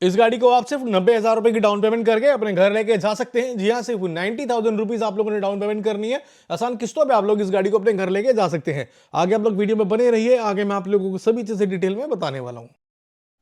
इस गाड़ी को आप सिर्फ 90,000 रुपए की डाउन पेमेंट करके अपने घर लेके जा सकते हैं। जी हाँ, सिर्फ 90,000 रुपीज आप लोगों ने डाउन पेमेंट करनी है। आसान किस्तों पे आप लोग इस गाड़ी को अपने घर लेके जा सकते हैं। आगे आप लोग वीडियो में बने रहिए, आगे मैं आप लोगों को सभी चीजें डिटेल में बताने वाला हूँ।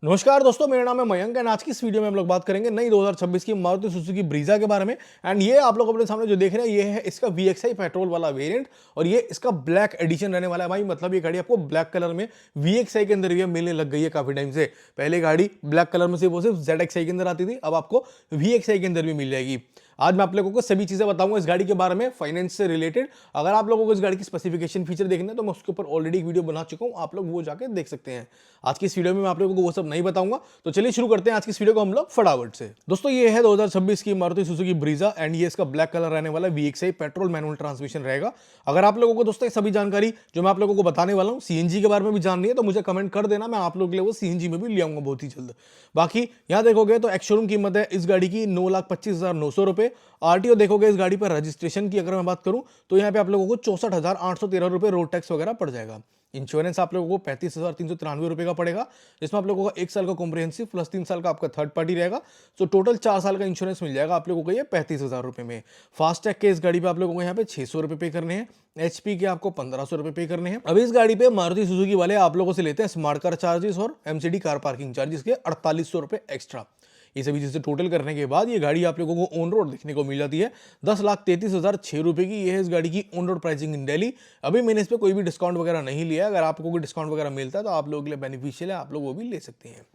नमस्कार दोस्तों, मेरा नाम है मयंक एंड आज की इस वीडियो में हम लोग बात करेंगे नई 2026 की मारुति सुजुकी ब्रीजा के बारे में। एंड ये आप लोग अपने सामने जो देख रहे हैं ये है इसका VXI पेट्रोल वाला वेरिएंट और ये इसका ब्लैक एडिशन रहने वाला है भाई। मतलब ये गाड़ी आपको ब्लैक कलर में VXI के अंदर ये मिलने लग गई है काफी टाइम से। पहले गाड़ी ब्लैक कलर में सिर्फ ZXI के अंदर आती थी, अब आपको VXI के अंदर भी मिल जाएगी। आज मैं आप लोगों को सभी चीजें बताऊंगा इस गाड़ी के बारे में, फाइनेंस से रिलेटेड। अगर आप लोगों को इस गाड़ी की स्पेसिफिकेशन फीचर देखना है तो मैं उसके ऊपर ऑलरेडी एक वीडियो बना चुका हूं, आप लोग वो जाके देख सकते हैं। आज की इस वीडियो में मैं आप लोगों को वो सब नहीं बताऊंगा, तो चलिए शुरू करते हैं आज की इस वीडियो को हम लोग फटाफट से। दोस्तों ये है 2026 की मारुति सुजुकी ब्रीजा एंड ये इसका ब्लैक कलर रहने वाला VXI पेट्रोल मैनुअल ट्रांसमिशन रहेगा। अगर आप लोगों को दोस्तों सभी जानकारी जो मैं आप लोगों को बताने वाला हूं CNG के बारे में भी जाननी है तो मुझे कमेंट कर देना, मैं आप लोगों के लिए वो CNG में भी ले आऊंगा बहुत ही जल्द। बाकी यहां देखोगे तो एक्स शोरूम कीमत है इस गाड़ी की 9,25,900 रुपए। RTO देखोगे इस गाड़ी पर रजिस्ट्रेशन की अगर मैं बात करूं तो यहाँ पे आप लोगों को 64,813 रुपए रोड टैक्स वगैरह पड़ जाएगा। इंश्योरेंस आप लोगों को 35,393 रुपए का पड़ेगा, जिसमें आप लोगों को 1 साल का कॉम्प्रिहेंसिव प्लस 3 साल का आपका थर्ड पार्टी रहेगा। तो टोटल 4 साल का इंश्योरेंस मिल जाएगा आप लोगों को ये 35,000 रुपए में। फास्टैग के इस गाड़ी पे आप लोगों को यहाँ पे 600 रुपए पे करने हैं, HP के आपको 1,500 रुपए पे करने हैं। अब इस गाड़ी पे मारुति सुजुकी वाले आप लोगों से लेते हैं स्मार्ट कार चार्जेस और MCD कार पार्किंग चार्जेस के 4800 रुपए एक्स्ट्रा। ये सभी चीजें टोटल करने के बाद ये गाड़ी आप लोगों को ऑन रोड देखने को मिल जाती है 10,33,006 रुपए की। ये है इस गाड़ी की ऑन रोड प्राइसिंग इन दिल्ली। अभी मैंने इस पे कोई भी डिस्काउंट वगैरह नहीं लिया, अगर आपको कोई डिस्काउंट वगैरह मिलता है तो आप लोगों के लिए बेनिफिशियल है, आप लोग वो भी ले सकते हैं।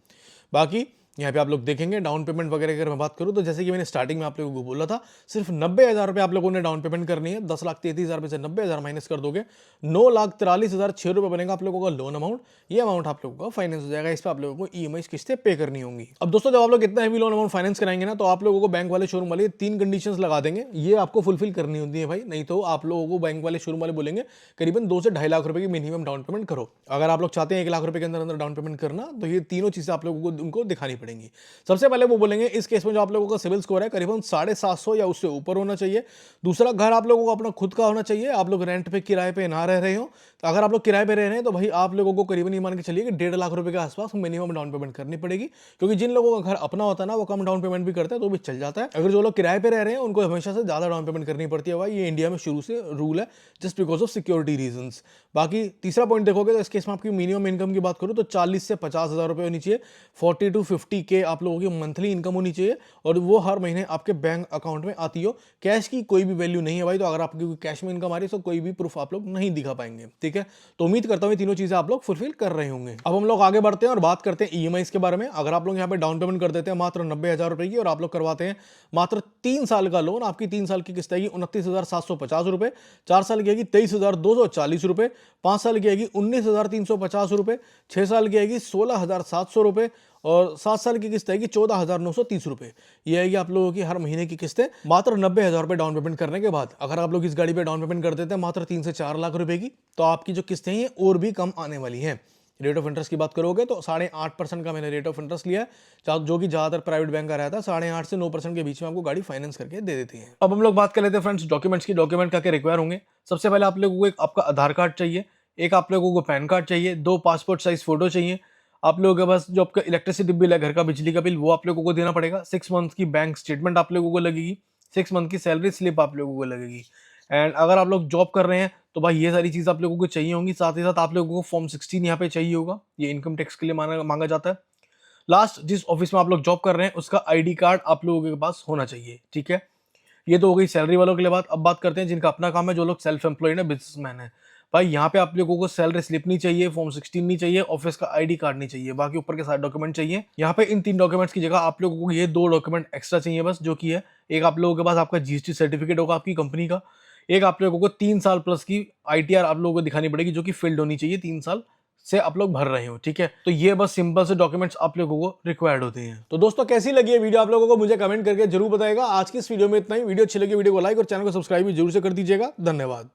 बाकी यहाँ पे आप लोग देखेंगे डाउन पेमेंट वगैरह अगर मैं बात करूँ तो जैसे कि मैंने स्टार्टिंग में आप लोगों को बोला था सिर्फ 90,000 रुपए आप लोगों ने डाउन पेमेंट करनी है। 10,33,000 रुपए से 90,000 माइनस कर दोगे 9,43,006 रुपए बनेगा आप लोगों का लोन अमाउंट। ये अमाउंट आप लोगों का फाइनेंस हो जाएगा, इस पर आप लोगों को EMI किस्तें पे करनी होंगी। अब दोस्तों जब आप लोग इतना हैवी लोन अमाउंट फाइनेंस कराएंगे ना तो आप लोगों को बैंक वाले शोरूम वाले 3 कंडीशंस लगा देंगे, ये आपको फुलफिल करनी होती है भाई, नहीं तो आप लोगों को बैंक वाले शोरूम वाले बोलेंगे करीबन 2 से 2.5 लाख रुपए की मिनिमम डाउन पेमेंट करो। अगर आप लोग चाहते हैं 1 लाख रुपए के अंदर डाउन पेमेंट करना तो ये तीनों चीजें आप लोगों को उनको दिखानी पड़ेंगी। सबसे पहले वो बोलेंगे इस केस में जो आप लोगों का सिविल स्कोर है करीबन 750 या उससे ऊपर होना चाहिए। दूसरा, घर आप लोगों को अपना खुद का होना चाहिए, आप लोग रेंट पे किराए पे ना रह रहे हो। तो अगर आप लोग किराए पे रह रहे हैं तो भाई आप लोगों को करीबन ये मान के चलिए कि 1.5 लाख रुपए के आसपास मिनिमम डाउन पेमेंट करनी पड़ेगी, क्योंकि जिन लोगों का घर अपना होता है ना वो कम डाउन पेमेंट भी करते हैं तो भी चल जाता है। अगर जो लोग किराए पे रह रहे हैं उनको हमेशा से ज्यादा डाउन पेमेंट करनी पड़ती है भाई, ये इंडिया में शुरू से रूल है just because of security reasons. बाकी तीसरा पॉइंट देखोगे तो इस केस में आपकी मिनिमम इनकम की बात करूँ तो 40 से 50,000 रुपए होनी चाहिए। 40 to 50K आप लोगों की मंथली इनकम होनी चाहिए और वो हर महीने आपके बैंक अकाउंट में आती हो। कैश की कोई भी वैल्यू नहीं है भाई, तो अगर आपकी कैश में इनकम आ रही है तो कोई भी प्रूफ आप लोग नहीं दिखा पाएंगे, ठीक है। तो उम्मीद करता हूँ तीनों चीजें आप लोग फुलफिल कर रहे होंगे। अब हम लोग आगे बढ़ते हैं और बात करते हैं EMI के बारे में। अगर आप लोग यहाँ पे डाउन पेमेंट कर देते हैं मात्र 90,000 रुपए की और आप लोग करवाते हैं मात्र 3 साल का लोन, आपकी 3 साल की किस्त आएगी 29,750 रुपए, 4 साल की आएगी 23,240 रुपए, 5 साल की आएगी 19,350 रुपए, 6 साल की आएगी 16,700 रुपए और 7 साल की किस्त आएगी 14,930 रुपए। ये आएगी आप लोगों की हर महीने की किस्तें मात्र 90,000 रुपए डाउन पेमेंट करने के बाद। अगर आप लोग इस गाड़ी पे डाउन पेमेंट कर देते हैं मात्र 3 से 4 लाख रुपए की तो आपकी जो किस्तें हैं और भी कम आने वाली हैं। रेट ऑफ इंटरेस्ट की बात करोगे तो 8.5% का मैंने रेट ऑफ इंटरेस्ट लिया है, जो कि ज्यादातर प्राइवेट बैंक का रहता है। 8.5 से 9% के बीच में आपको गाड़ी फाइनेंस करके दे देती है। अब हम लोग बात कर लेते हैं फ्रेंड्स डॉक्यूमेंट्स की। डॉक्यूमेंट क्या क्या रिक्वायर होंगे। सबसे पहले आप लोगों को एक आपका आधार कार्ड चाहिए, एक आप लोगों को पैन कार्ड चाहिए, 2 पासपोर्ट साइज फोटो चाहिए। आप लोगों के पास जो आपका इलेक्ट्रिसिटी बिल है, घर का बिजली का बिल, वो आप लोगों को देना पड़ेगा। 6 मंथ की बैंक स्टेटमेंट आप लोगों को लगेगी, 6 मंथ की सैलरी स्लिप आप लोगों को लगेगी। एंड अगर आप लोग जॉब कर रहे हैं तो भाई ये सारी चीज आप लोगों को चाहिए होंगी। साथ ही साथ आप लोगों को फॉर्म 16 यहाँ पे चाहिए होगा, ये इनकम टैक्स के लिए मांगा जाता है। लास्ट, जिस ऑफिस में आप लोग जॉब कर रहे हैं उसका ID कार्ड आप लोगों के पास होना चाहिए, ठीक है। ये तो हो गई सैलरी वालों के लिए बात। अब बात करते हैं जिनका अपना काम है, जो लोग सेल्फ एम्प्लॉयड है, बिजनेसमैन है। भाई यहाँ पे आप लोगों को सैलरी स्लिप नहीं चाहिए, फॉर्म 16 नहीं चाहिए, ऑफिस का ID कार्ड नहीं चाहिए, बाकी ऊपर के सारे डॉक्यूमेंट चाहिए। यहाँ पे इन 3 डॉक्यूमेंट्स की जगह आप लोगों को ये 2 डॉक्यूमेंट एक्स्ट्रा चाहिए बस, जो कि है एक आप लोगों के पास आपका GST सर्टिफिकेट होगा आपकी कंपनी का, एक आप लोगों को 3 साल प्लस की ITR आप लोगों को दिखानी पड़ेगी जो कि फिल्ड होनी चाहिए, 3 साल से आप लोग भर रहे हो, ठीक है। तो ये बस सिंपल से डॉक्यूमेंट्स आप लोगों को रिक्वायर्ड होते हैं। तो दोस्तों कैसी लगी है वीडियो आप लोगों को मुझे कमेंट करके जरूर बताएगा। आज की इस वीडियो में इतना ही। वीडियो अच्छी लगी वीडियो को लाइक और चैनल को सब्सक्राइब भी जरूर से कर दीजिएगा। धन्यवाद।